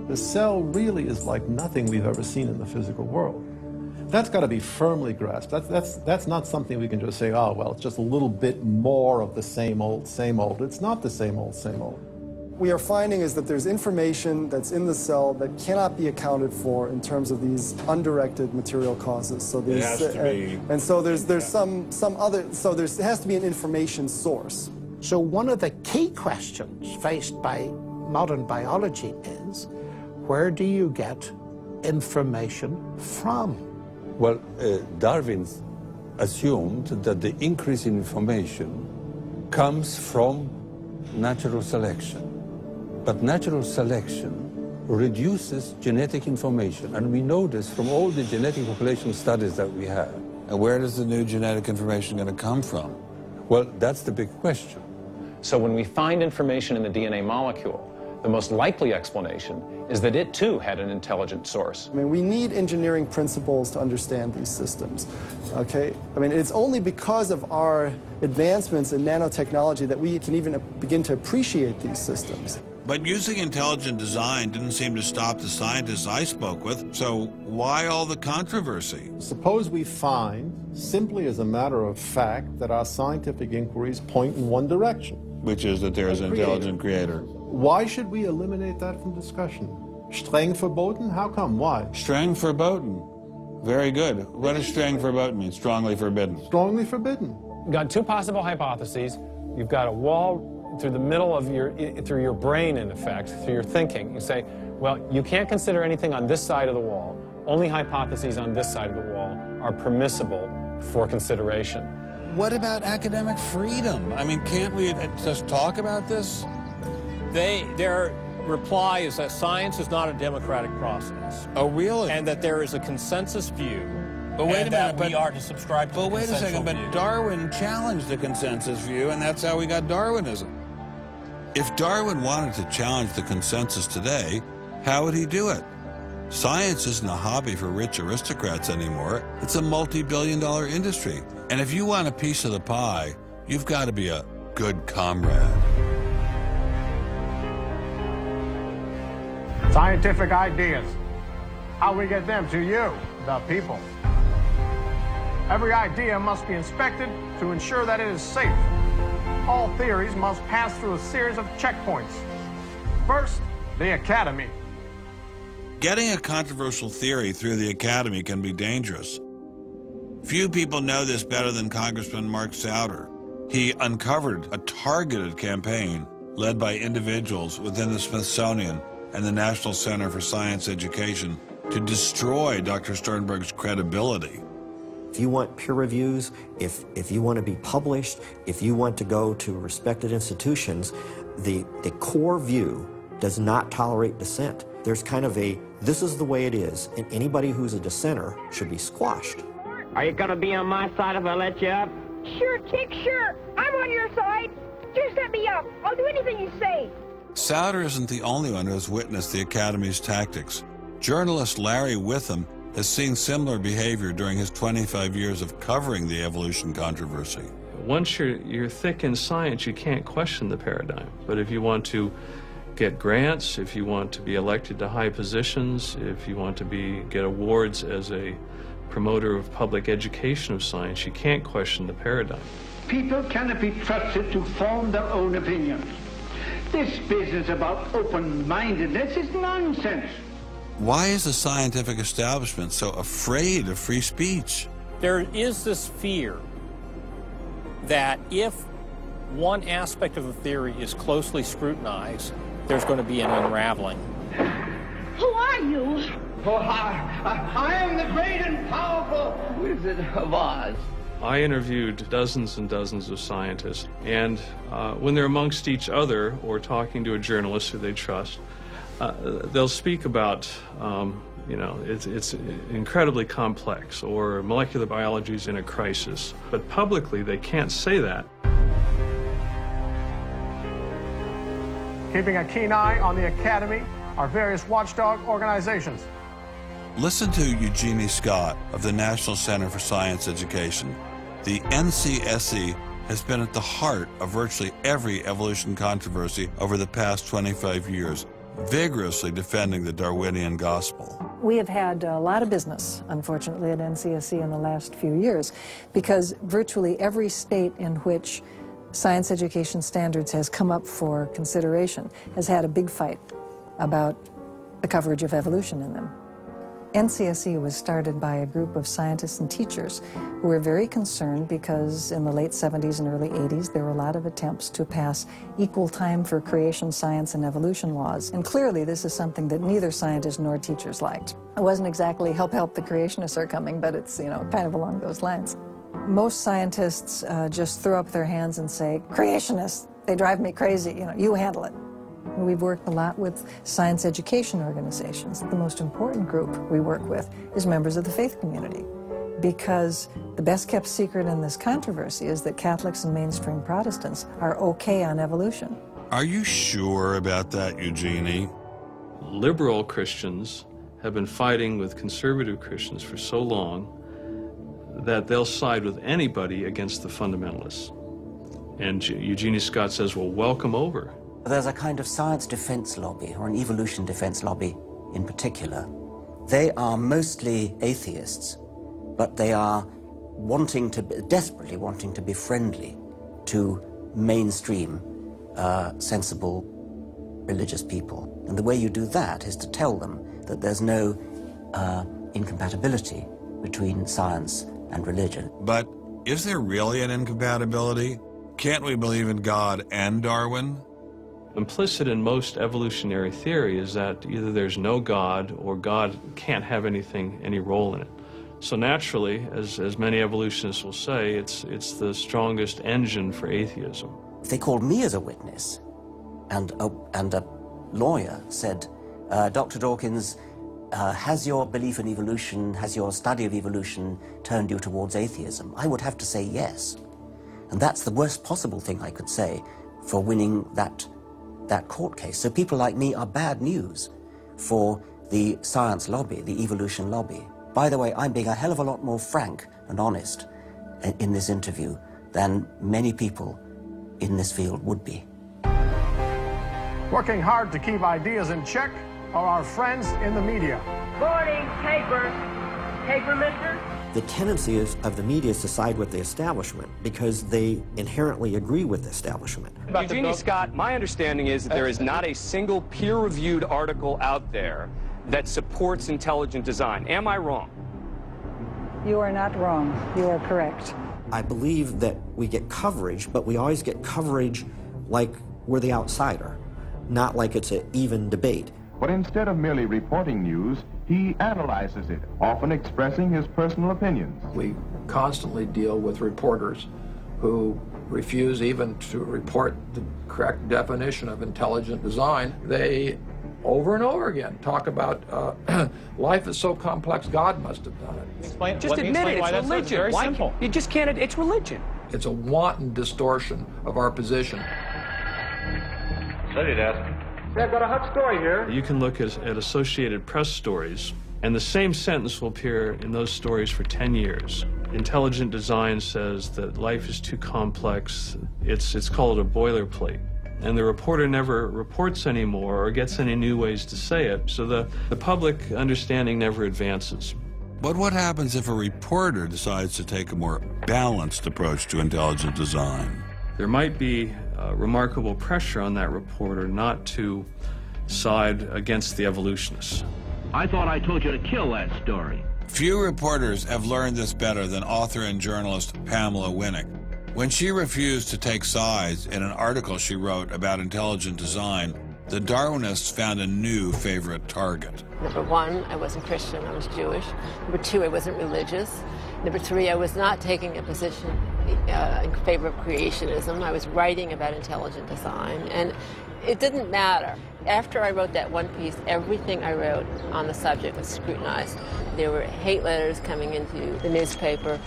The cell really is like nothing we've ever seen in the physical world. That's got to be firmly grasped. That's not something we can just say, oh, well, it's just a little bit more of the same old, same old. It's not the same old, same old. We are finding is that there's information that's in the cell that cannot be accounted for in terms of these undirected material causes. So it has to be, and so there's some other, so it has to be an information source. So one of the key questions faced by modern biology is, where do you get information from? Well, Darwin assumed that the increase in information comes from natural selection. But natural selection reduces genetic information, and we know this from all the genetic population studies that we have. And where does the new genetic information going to come from? Well, that's the big question. So when we find information in the DNA molecule, the most likely explanation is that it too had an intelligent source. I mean, we need engineering principles to understand these systems, okay? I mean, it's only because of our advancements in nanotechnology that we can even begin to appreciate these systems. But using intelligent design didn't seem to stop the scientists I spoke with, so why all the controversy? Suppose we find, simply as a matter of fact, that our scientific inquiries point in one direction. Which is that there is an intelligent creator. Why should we eliminate that from discussion? Streng verboten? How come? Why? Streng verboten. Very good. What does streng verboten mean? Strongly forbidden. Strongly forbidden. You've got two possible hypotheses. You've got a wall through the middle of through your brain, in effect, through your thinking. You say, well, you can't consider anything on this side of the wall. Only hypotheses on this side of the wall are permissible for consideration. What about academic freedom? I mean, can't we just talk about this? Their reply is that science is not a democratic process. Oh, really? And that there is a consensus view. But wait a minute, we are to subscribe to the wait a second, but view. Darwin challenged the consensus view, and that's how we got Darwinism. If Darwin wanted to challenge the consensus today, how would he do it? Science isn't a hobby for rich aristocrats anymore. It's a multi-billion-dollar industry. And if you want a piece of the pie, you've got to be a good comrade. Scientific ideas. How we get them to you, the people. Every idea must be inspected to ensure that it is safe. All theories must pass through a series of checkpoints. First, the Academy. Getting a controversial theory through the Academy can be dangerous. Few people know this better than Congressman Mark Souder. He uncovered a targeted campaign led by individuals within the Smithsonian and the National Center for Science Education to destroy Dr. Sternberg's credibility. If you want peer reviews, if you want to be published, if you want to go to respected institutions, the core view does not tolerate dissent. There's kind of a, this is the way it is, and anybody who's a dissenter should be squashed. Are you going to be on my side if I let you up? Sure, Chick, sure. I'm on your side. Just let me up. I'll do anything you say. Souder isn't the only one who has witnessed the Academy's tactics. Journalist Larry Witham has seen similar behavior during his 25 years of covering the evolution controversy. Once you're thick in science, you can't question the paradigm. But if you want to get grants, if you want to be elected to high positions, if you want to get awards as a promoter of public education of science, you can't question the paradigm. People cannot be trusted to form their own opinions. This business about open-mindedness is nonsense. Why is the scientific establishment so afraid of free speech? There is this fear that if one aspect of the theory is closely scrutinized, there's going to be an unraveling. Who are you? Oh, I am the great and powerful Wizard of Oz. I interviewed dozens and dozens of scientists, and when they're amongst each other or talking to a journalist who they trust, they'll speak about, it's incredibly complex, or molecular biology is in a crisis. But publicly, they can't say that. Keeping a keen eye on the Academy are various watchdog organizations. Listen to Eugenie Scott of the National Center for Science Education. The NCSE has been at the heart of virtually every evolution controversy over the past 25 years. vigorously defending the Darwinian gospel. We have had a lot of business, unfortunately, at NCSC in the last few years, because virtually every state in which science education standards has come up for consideration has had a big fight about the coverage of evolution in them. NCSC was started by a group of scientists and teachers who were very concerned because in the late 70s and early 80s there were a lot of attempts to pass equal time for creation science and evolution laws. And clearly this is something that neither scientists nor teachers liked. It wasn't exactly help the creationists are coming, but it's, you know, kind of along those lines. Most scientists just throw up their hands and say, creationists, they drive me crazy, you know, you handle it. We've worked a lot with science education organizations. The most important group we work with is members of the faith community, because the best kept secret in this controversy is that Catholics and mainstream Protestants are okay on evolution. Are you sure about that, Eugenie? Liberal Christians have been fighting with conservative Christians for so long that they'll side with anybody against the fundamentalists. And Eugenie Scott says, well, welcome over. There's a kind of science defense lobby, or an evolution defense lobby in particular. They are mostly atheists, but they are desperately wanting to be friendly to mainstream, sensible religious people. And the way you do that is to tell them that there's no incompatibility between science and religion. But is there really an incompatibility? Can't we believe in God and Darwin? Implicit in most evolutionary theory is that either there's no God or God can't have any role in it. So naturally, as many evolutionists will say, it's the strongest engine for atheism. If they called me as a witness, and a lawyer said, Dr. Dawkins, has your belief in evolution, has your study of evolution turned you towards atheism? I would have to say yes. And that's the worst possible thing I could say for winning that court case. So people like me are bad news for the science lobby, the evolution lobby. By the way, I'm being a hell of a lot more frank and honest in this interview than many people in this field would be. Working hard to keep ideas in check are our friends in the media. Morning, paper. Paper, mister? The tendency of the media is to side with the establishment because they inherently agree with the establishment. Eugenie Scott, my understanding is that there is not a single peer-reviewed article out there that supports intelligent design. Am I wrong? You are not wrong. You are correct. I believe that we get coverage, but we always get coverage like we're the outsider, not like it's an even debate. But instead of merely reporting news, he analyzes it, often expressing his personal opinions. We constantly deal with reporters who refuse even to report the correct definition of intelligent design. They, over and over again, talk about life is so complex, God must have done it. Just admit it, it's religion. Very simple. You just can't, it's religion. It's a wanton distortion of our position. Study desk. I've got a hot story here. You can look at Associated Press stories, and the same sentence will appear in those stories for 10 years. Intelligent design says that life is too complex. It's called a boilerplate. And the reporter never reports anymore or gets any new ways to say it, so the public understanding never advances. But what happens if a reporter decides to take a more balanced approach to intelligent design? There might be remarkable pressure on that reporter not to side against the evolutionists. I thought I told you to kill that story. Few reporters have learned this better than author and journalist Pamela Winnick. When she refused to take sides in an article she wrote about intelligent design, the Darwinists found a new favorite target. Number one, I wasn't Christian, I was Jewish. Number two, I wasn't religious. Number three, I was not taking a position in favor of creationism. I was writing about intelligent design, and it didn't matter. After I wrote that one piece, everything I wrote on the subject was scrutinized. There were hate letters coming into the newspaper.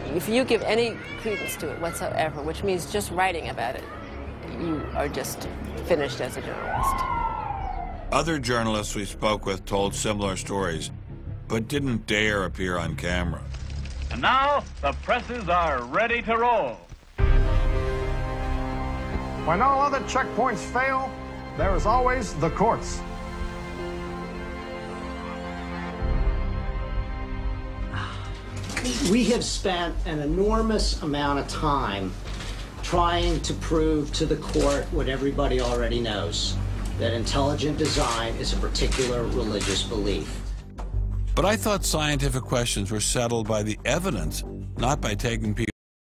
If you give any credence to it whatsoever, which means just writing about it, you are just finished as a journalist. Other journalists we spoke with told similar stories, but didn't dare appear on camera. And now, the presses are ready to roll. When all other checkpoints fail, there is always the courts. We have spent an enormous amount of time trying to prove to the court what everybody already knows, that intelligent design is a particular religious belief. But I thought scientific questions were settled by the evidence, not by taking people